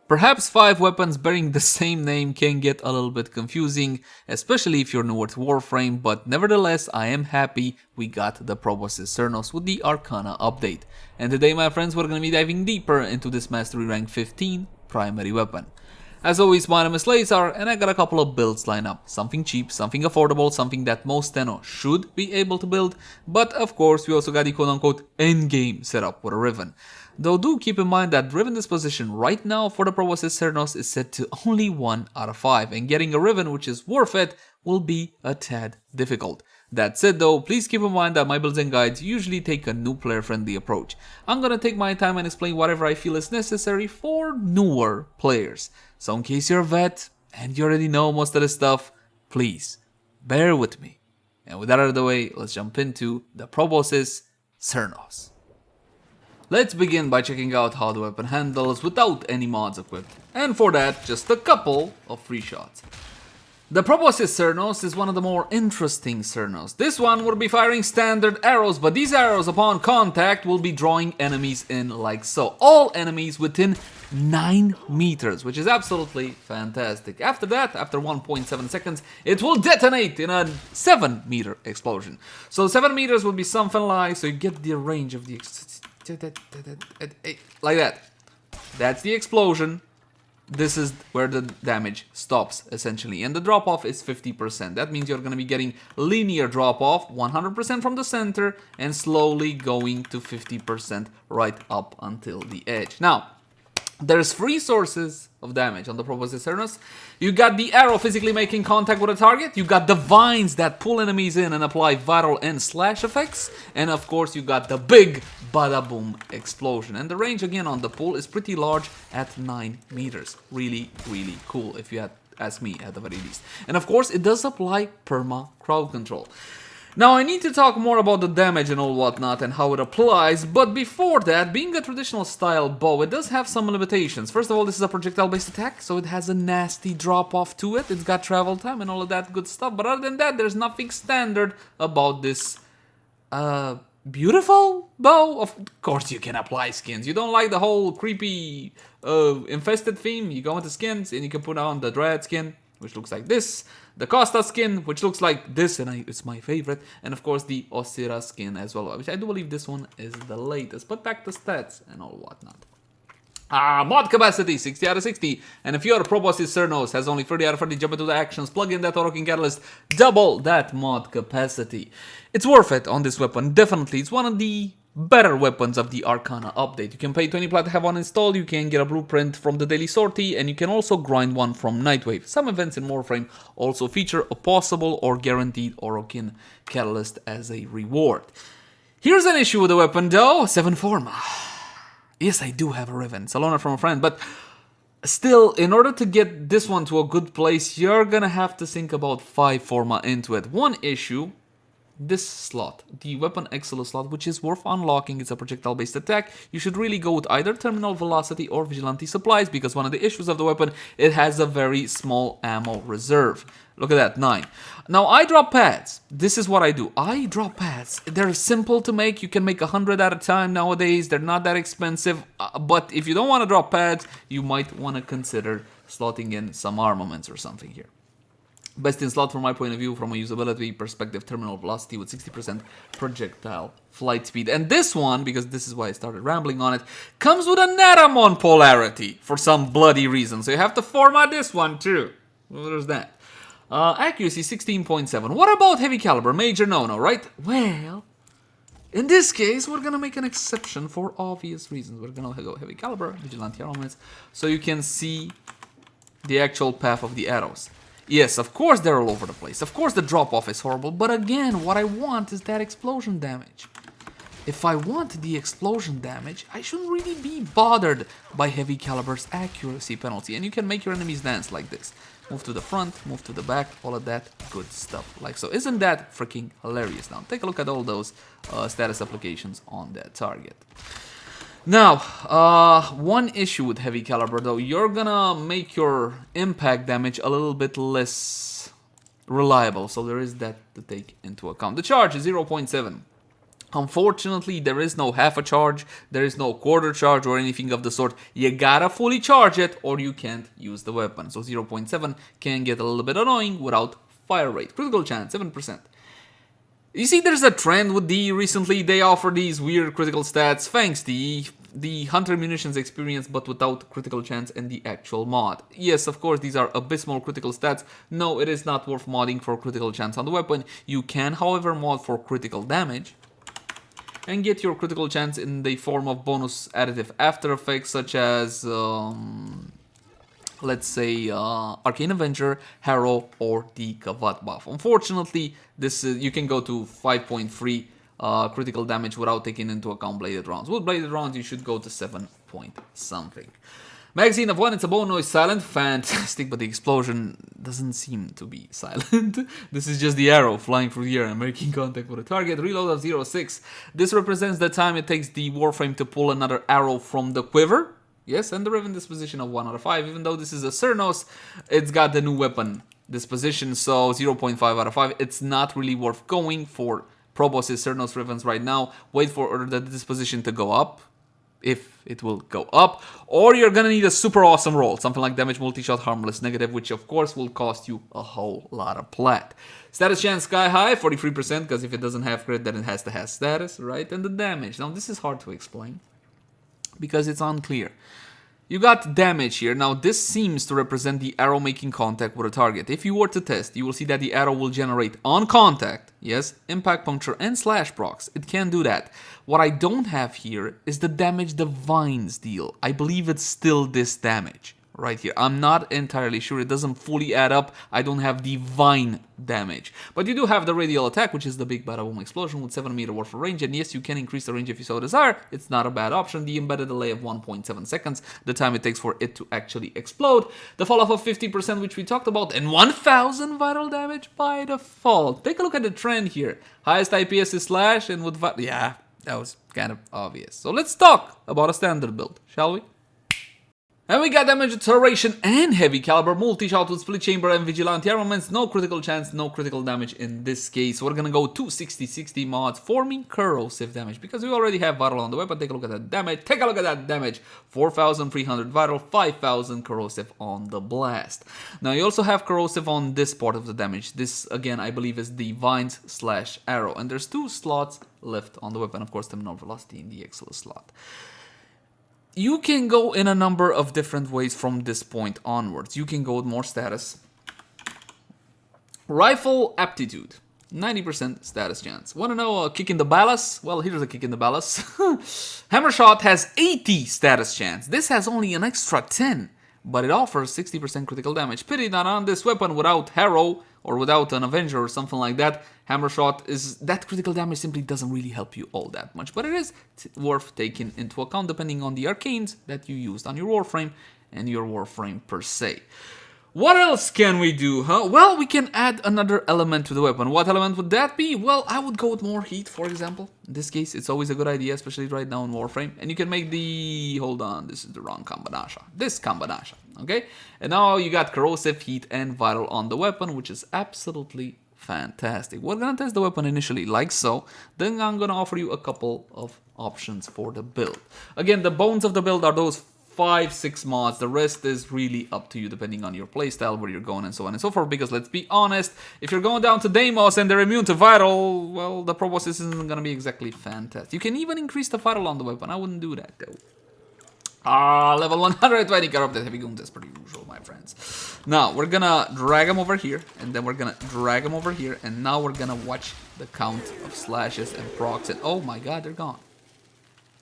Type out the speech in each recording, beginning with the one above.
Perhaps 5 weapons bearing the same name can get a little bit confusing, especially if you're newer to Warframe, but nevertheless I am happy we got the Proboscis Cernos with the Arcana update. And today, my friends, we're going to be diving deeper into this Mastery Rank 15 primary weapon. As always, my name is Leyzar, and I got a couple of builds lined up. Something cheap, something affordable, something that most Cer-no should be able to build, but of course we also got the quote-unquote endgame setup with a Riven. Though do keep in mind that Riven disposition right now for the Proboscis Cernos is set to only 1 out of 5, and getting a Riven which is worth it will be a tad difficult. That said though, please keep in mind that my builds and guides usually take a new player friendly approach. I'm gonna take my time and explain whatever I feel is necessary for newer players. So in case you're a vet and you already know most of this stuff, please bear with me. And with that out of the way, let's jump into the Proboscis Cernos. Let's begin by checking out how the weapon handles without any mods equipped, and for that, just a couple of free shots. The Proboscis Cernos is one of the more interesting Cernos. This one will be firing standard arrows, but these arrows upon contact will be drawing enemies in like so. All enemies within 9 meters, which is absolutely fantastic. After that, after 1.7 seconds, it will detonate in a 7-meter explosion. So 7 meters will be something like, so you get the range of the like that. That's the explosion. This is where the damage stops, essentially. And the drop-off is 50%. That means you're going to be getting linear drop-off, 100% from the center, and slowly going to 50% right up until the edge. Now, there's 3 sources of damage on the Proboscis Cernos. You got the arrow physically making contact with a target. You got the vines that pull enemies in and apply viral and slash effects. And of course, you got the big bada boom explosion. And the range again on the pull is pretty large at 9 meters. Really, really cool if you ask me at the very least. And of course, it does apply perma crowd control. Now, I need to talk more about the damage and all whatnot and how it applies, but before that, being a traditional style bow, it does have some limitations. First of all, this is a projectile-based attack, so it has a nasty drop-off to it. It's got travel time and all of that good stuff, but other than that, there's nothing standard about this beautiful bow. Of course, you can apply skins. You don't like the whole creepy infested theme? You go into skins and you can put on the Dread skin, which looks like this, the Costa skin, which looks like this, and it's my favorite, and of course the Osira skin as well, which I do believe this one is the latest. But back to stats and all whatnot. Mod capacity, 60 out of 60, and if your Proboscis Cernos has only 30 out of 30, jump into the actions, plug in that Orokin Catalyst, double that mod capacity. It's worth it on this weapon, definitely. It's one of the better weapons of the Arcana update. You can pay 20 plat to have one installed, you can get a blueprint from the daily sortie, and you can also grind one from Nightwave. Some events in Warframe also feature a possible or guaranteed Orokin Catalyst as a reward. Here's an issue with the weapon though, 7 Forma. Yes, I do have a Riven, it's a loaner from a friend, but still, in order to get this one to a good place, you're gonna have to think about 5 Forma into it. One issue, this slot, the Weapon Excellence slot, which is worth unlocking. It's a projectile-based attack. You should really go with either Terminal Velocity or Vigilante Supplies, because one of the issues of the weapon, it has a very small ammo reserve. Look at that, 9. Now, I drop pads. This is what I do. I drop pads. They're simple to make. You can make 100 at a time nowadays. They're not that expensive. But if you don't want to drop pads, you might want to consider slotting in some armaments or something here. Best in slot from my point of view, from a usability perspective, terminal velocity with 60% projectile flight speed. And this one, because this is why I started rambling on it, comes with a Natamon polarity for some bloody reason. So you have to format this one too. Well, there's that. Accuracy 16.7. What about heavy caliber? Major no-no, right? Well, in this case, we're gonna make an exception for obvious reasons. We're gonna go heavy caliber, vigilante armaments, so you can see the actual path of the arrows. Yes, of course they're all over the place. Of course the drop-off is horrible. But again, what I want is that explosion damage. If I want the explosion damage, I shouldn't really be bothered by heavy caliber's accuracy penalty. And you can make your enemies dance like this. Move to the front, move to the back, all of that good stuff. Like so. Isn't that freaking hilarious? Now, take a look at all those status applications on that target. Now, one issue with heavy caliber though, you're gonna make your impact damage a little bit less reliable, so there is that to take into account. The charge is 0.7. Unfortunately, there is no half a charge, there is no quarter charge or anything of the sort. You gotta fully charge it or you can't use the weapon. So 0.7 can get a little bit annoying without fire rate. Critical chance, 7%. You see, there's a trend with D recently. They offer these weird critical stats thanks to the Hunter Munitions experience, but without critical chance and the actual mod. Yes, of course, these are abysmal critical stats. No, it is not worth modding for critical chance on the weapon. You can, however, mod for critical damage and get your critical chance in the form of bonus additive after effects such as, let's say, Arcane Avenger, Harrow, or the Kavat buff. Unfortunately, this you can go to 5.3 critical damage without taking into account bladed rounds. With bladed rounds, you should go to 7 point something. Magazine of 1, it's a bone noise silent, fantastic, but the explosion doesn't seem to be silent. This is just the arrow flying through the air and making contact with a target. Reload of 0.6. This represents the time it takes the Warframe to pull another arrow from the quiver. Yes, and the Riven disposition of 1 out of 5. Even though this is a Cernos, it's got the new weapon disposition, so 0.5 out of 5. It's not really worth going for Proboscis Cernos Rivens right now. Wait for the disposition to go up, if it will go up, or you're gonna need a super awesome roll, something like damage, multi-shot, harmless, negative, which of course will cost you a whole lot of plat. Status chance sky high, 43%, because if it doesn't have crit, then it has to have status, right? And the damage. Now this is hard to explain because it's unclear. You got damage here. Now this seems to represent the arrow making contact with a target. If you were to test, you will see that the arrow will generate on contact, yes, impact, puncture, and slash procs. It can do that. What I don't have here is the damage the vines deal. I believe it's still this damage right here. I'm not entirely sure. It doesn't fully add up. I don't have the vine damage. But you do have the radial attack, which is the big bada boom explosion with 7 meter worth of range. And yes, you can increase the range if you so desire. It's not a bad option. The embedded delay of 1.7 seconds, the time it takes for it to actually explode. The fall off of 50%, which we talked about, and 1000 viral damage by default. Take a look at the trend here. Highest IPS is slash, and with yeah, that was kind of obvious. So let's talk about a standard build, shall we? And we got damage acceleration and heavy caliber, multi-shot with split chamber and vigilante armaments. No critical chance, no critical damage in this case. We're gonna go 260-60 mods, forming corrosive damage, because we already have vital on the weapon. Take a look at that damage. Take a look at that damage. 4,300 vital, 5,000 corrosive on the blast. Now you also have corrosive on this part of the damage. This, again, I believe is the vines slash arrow. And there's 2 slots left on the weapon. Of course, terminal velocity in the excellent slot. You can go in a number of different ways from this point onwards. You can go with more status. Rifle aptitude, 90% status chance. Want to know a kick in the ballas? Well, here's a kick in the ballas. Hammer shot has 80 status chance. This has only an extra 10, but it offers 60% critical damage. Pity that on this weapon without Harrow or without an Avenger or something like that, hammer shot is that critical damage simply doesn't really help you all that much, but it is worth taking into account depending on the arcanes that you used on your Warframe and your Warframe per se. What else can we do, huh? Well, we can add another element to the weapon. What element would that be? Well, I would go with more heat, for example. In this case, it's always a good idea, especially right now in Warframe. And you can make the... hold on, this is the wrong combination. This combination, okay? And now you got corrosive, heat, and vital on the weapon, which is absolutely fantastic. We're gonna test the weapon initially like so. Then I'm gonna offer you a couple of options for the build. Again, the bones of the build are those 5-6 mods. The rest is really up to you depending on your playstyle, where you're going, and so on and so forth. Because let's be honest, if you're going down to Deimos and they're immune to vital, well, the Proboscis isn't gonna be exactly fantastic. You can even increase the vital on the weapon. I wouldn't do that though. Level 120 corrupted heavy goons, as per usual, my friends. Now we're gonna drag him over here, and then we're gonna drag him over here, and now we're gonna watch the count of slashes and procs, and oh my god, they're gone.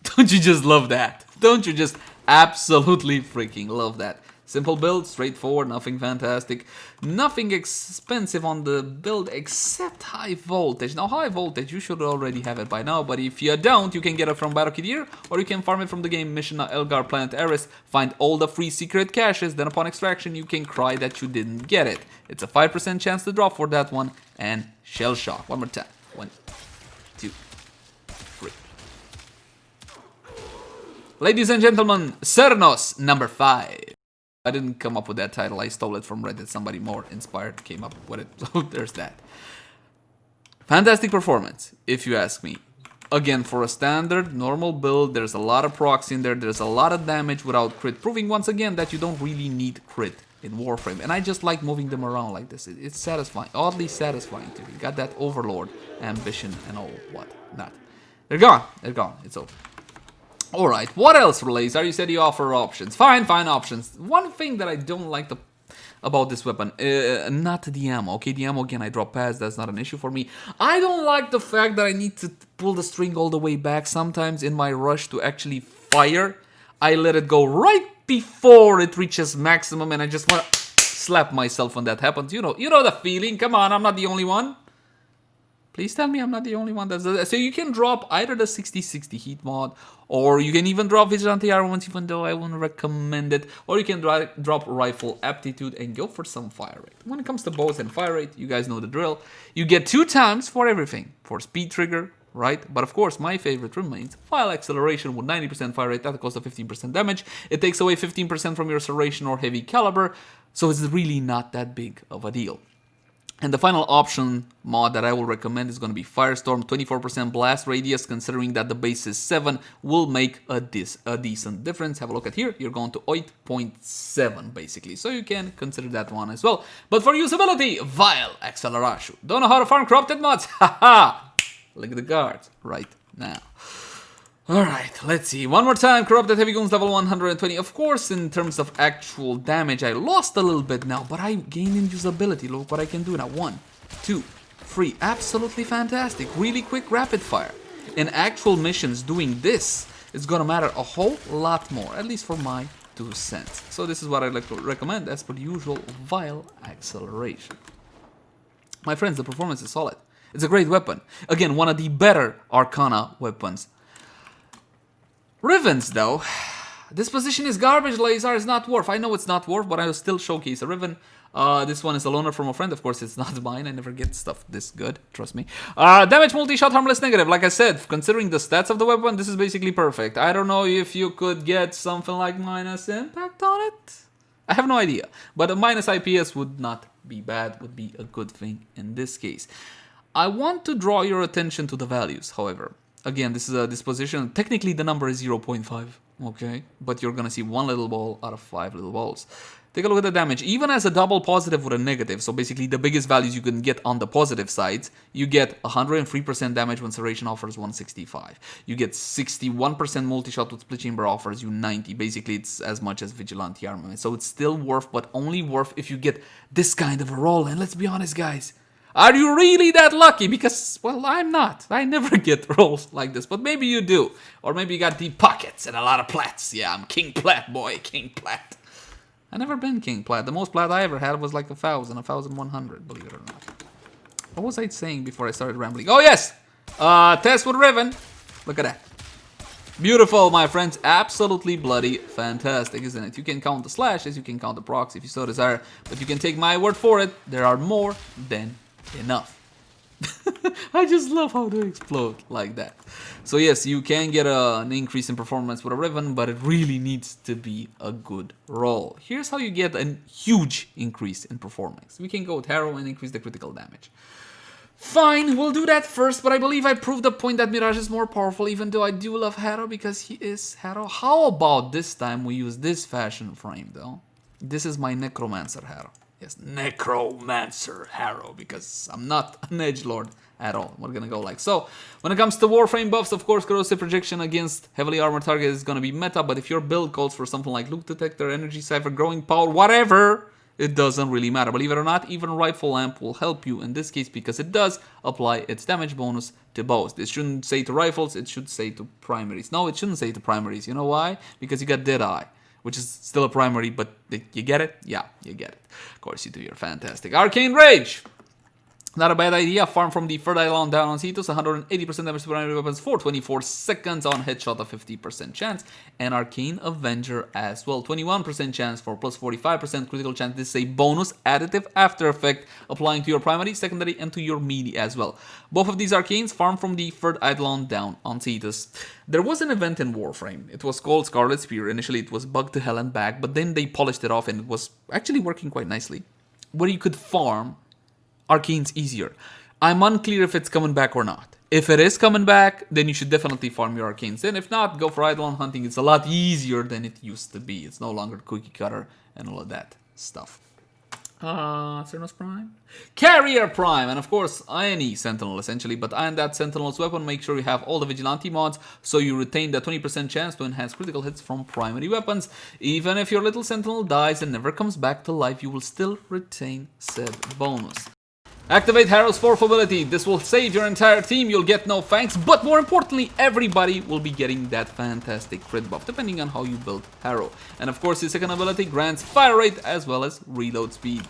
Don't you just love that? Don't you just absolutely freaking love that? Simple build, straightforward, nothing fantastic, nothing expensive on the build except high voltage. Now high voltage, you should already have it by now, but if you don't, you can get it from Battle Kit here, or you can farm it from the game mission Elgar Planet Eris, find all the free secret caches, then upon extraction you can cry that you didn't get it. It's a 5% chance to drop for that one, and shell shock. One more time. 1, 2, 3. Ladies and gentlemen, Cernos number 5. I didn't come up with that title, I stole it from Reddit. Somebody more inspired came up with it, so there's that. Fantastic performance, if you ask me. Again, for a standard, normal build, there's a lot of procs in there, there's a lot of damage without crit, proving once again that you don't really need crit in Warframe. And I just like moving them around like this. It's satisfying, oddly satisfying to me. Got that Overlord ambition and all whatnot. They're gone, it's over. Alright, what else for Laser? You said you offer options. Fine, options. One thing that I don't like about this weapon, not the ammo. Okay, the ammo, again, I drop pads, that's not an issue for me. I don't like the fact that I need to pull the string all the way back. Sometimes in my rush to actually fire, I let it go right before it reaches maximum, and I just want to slap myself when that happens. You know the feeling. Come on, I'm not the only one. Please tell me I'm not the only one that's that. So you can drop either the 60-60 heat mod, or you can even drop Vigilante Armaments, even though I wouldn't recommend it, or you can drop Rifle Aptitude and go for some fire rate. When it comes to bows and fire rate, you guys know the drill. You get 2 times for everything. For speed trigger, right? But of course, my favorite remains File Acceleration with 90% fire rate at a cost of 15% damage. It takes away 15% from your Serration or Heavy Caliber, so it's really not that big of a deal. And the final option mod that I will recommend is going to be Firestorm. 24% blast radius, considering that the base is 7, will make a decent difference. Have a look at here. You're going to 8.7 basically. So you can consider that one as well. But for usability, Vile Acceleration. Don't know how to farm corrupted mods? Haha! Look at the guards right now. Alright, let's see. One more time. Corrupted Heavy Goons level 120. Of course, in terms of actual damage, I lost a little bit now, but I gained in usability. Look what I can do now. 1, 2, 3. Absolutely fantastic. Really quick rapid fire. In actual missions, doing this is gonna matter a whole lot more, at least for my 2 cents. So this is what I'd like to recommend as per the usual, Vile Acceleration. My friends, the performance is solid. It's a great weapon. Again, one of the better Arcana weapons. Rivens, though, disposition is garbage. Laser is not worth. I know it's not worth, but I will still showcase a Riven. This one is a loaner from a friend. Of course, it's not mine. I never get stuff this good. Trust me. Damage, multi-shot, harmless, negative. Like I said, considering the stats of the weapon, this is basically perfect. I don't know if you could get something like minus impact on it. I have no idea. But a minus IPS would not be bad. Would be a good thing in this case. I want to draw your attention to the values, however. Again, this is a disposition. Technically, the number is 0.5, okay? But you're gonna see 1 little ball out of 5 little balls. Take a look at the damage. Even as a double positive with a negative, so basically the biggest values you can get on the positive side, you get 103% damage when Serration offers 165. You get 61% multi-shot with Split Chamber offers you 90. Basically, it's as much as Vigilante Armament. So it's still worth, but only worth if you get this kind of a roll. And let's be honest, guys. Are you really that lucky? Because, well, I'm not. I never get rolls like this, but maybe you do. Or maybe you got deep pockets and a lot of plats. Yeah, I'm King Plat, boy, King Plat. I never been King Plat. The most plat I ever had was like 1,000, 1,100, believe it or not. What was I saying before I started rambling? Oh, yes! Test with Riven. Look at that. Beautiful, my friends. Absolutely bloody fantastic, isn't it? You can count the slashes, you can count the procs if you so desire, but you can take my word for it. There are more than enough. I just love how they explode like that. So yes, you can get an increase in performance with a Riven, but it really needs to be a good roll. Here's how you get a huge increase in performance. We can go with Harrow and increase the critical damage. Fine, we'll do that first, but I believe I proved the point that Mirage is more powerful, even though I do love Harrow because he is Harrow. How about this time we use this fashion frame, though? This is my Necromancer Harrow. Yes, Necromancer Harrow, because I'm not an edgelord at all. We're gonna go like so. When it comes to Warframe buffs, of course, corrosive projection against heavily armored target is gonna be meta, but if your build calls for something like Loop Detector, Energy Cipher, Growing Power, whatever, it doesn't really matter. Believe it or not, even Rifle Lamp will help you in this case because it does apply its damage bonus to bows. This shouldn't say to rifles, it should say to primaries. No, it shouldn't say to primaries. You know why? Because you got Deadeye, which is still a primary, but you get it? Yeah, you get it. Of course you do, you're fantastic. Arcane Rage! Not a bad idea. Farm from the third island down on Cetus, 180% damage to primary weapons for 24 seconds on headshot, a 50% chance. And Arcane Avenger as well, 21% chance for plus 45% critical chance. This is a bonus additive after effect applying to your primary, secondary, and to your melee as well. Both of these Arcanes farm from the third island down on Cetus. There was an event in Warframe. It was called Scarlet Spear. Initially it was bugged to hell and back, but then they polished it off and it was actually working quite nicely. Where you could farm Arcanes easier. I'm unclear if it's coming back or not. If it is coming back, then you should definitely farm your arcanes. And if not, go for Eidolon hunting. It's a lot easier than it used to be. It's no longer cookie cutter and all of that stuff. Cernos Prime? Carrier Prime! And of course, any Sentinel essentially, but iron that Sentinel's weapon. Make sure you have all the Vigilante mods so you retain the 20% chance to enhance critical hits from primary weapons. Even if your little Sentinel dies and never comes back to life, you will still retain said bonus. Activate Harrow's fourth ability. This will save your entire team. You'll get no thanks, but more importantly, everybody will be getting that fantastic crit buff, depending on how you build Harrow. And of course, his second ability grants fire rate as well as reload speed.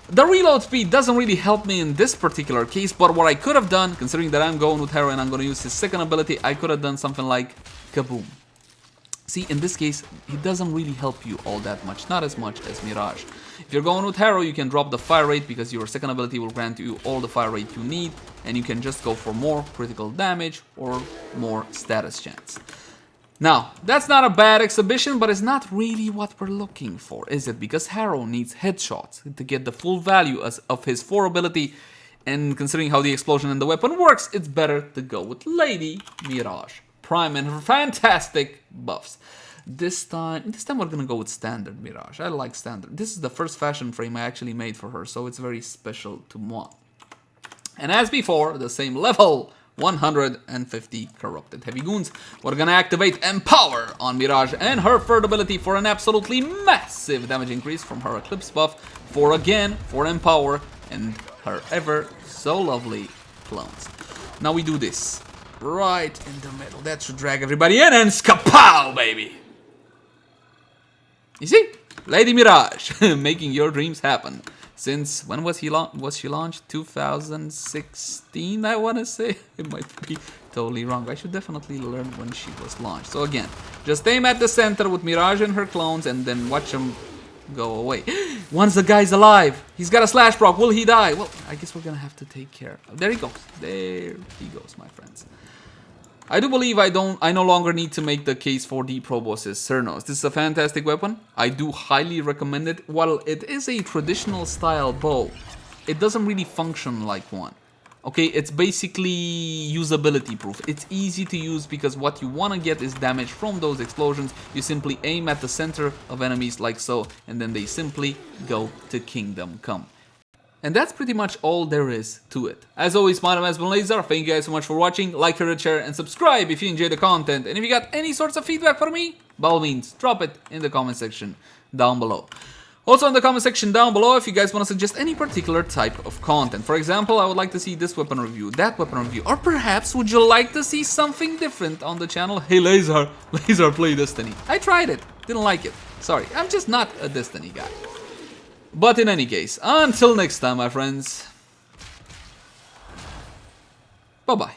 The reload speed doesn't really help me in this particular case, but what I could have done, considering that I'm going with Harrow and I'm going to use his second ability, I could have done something like Kaboom. See, in this case, it doesn't really help you all that much, not as much as Mirage. If you're going with Harrow, you can drop the fire rate because your second ability will grant you all the fire rate you need, and you can just go for more critical damage or more status chance. Now, that's not a bad exhibition, but it's not really what we're looking for, is it? Because Harrow needs headshots to get the full value of his 4 ability, and considering how the explosion in the weapon works, it's better to go with Lady Mirage Prime and her fantastic buffs. This time we're gonna go with standard Mirage. I like standard. This is the first fashion frame I actually made for her, so it's very special to moi. And as before, the same level, 150 corrupted heavy goons. We're gonna activate Empower on Mirage and her third ability for an absolutely massive damage increase from her Eclipse buff, for Empower and her ever so lovely clones. Now we do this right in the middle. That should drag everybody in, and skapow, baby! You see? Lady Mirage, making your dreams happen. Since, when was she launched? 2016, I want to say? It might be totally wrong. I should definitely learn when she was launched. So again, just aim at the center with Mirage and her clones and then watch them go away. Once the guy's alive, he's got a slash proc. Will he die? Well, I guess we're gonna have to take care. There he goes. There he goes, my friends. I do believe I no longer need to make the case for the Proboscis Cernos. This is a fantastic weapon. I do highly recommend it. While it is a traditional style bow, it doesn't really function like one. Okay, it's basically usability proof. It's easy to use because what you want to get is damage from those explosions. You simply aim at the center of enemies like so, and then they simply go to Kingdom Come. And that's pretty much all there is to it. As always, my name has been Leyzar. Thank you guys so much for watching. Like, share, and subscribe if you enjoy the content. And if you got any sorts of feedback for me, by all means, drop it in the comment section down below. Also in the comment section down below, if you guys want to suggest any particular type of content. For example, I would like to see this weapon review, that weapon review, or perhaps would you like to see something different on the channel? Hey Leyzar, play Destiny. I tried it, didn't like it. Sorry, I'm just not a Destiny guy. But in any case, until next time, my friends. Bye-bye.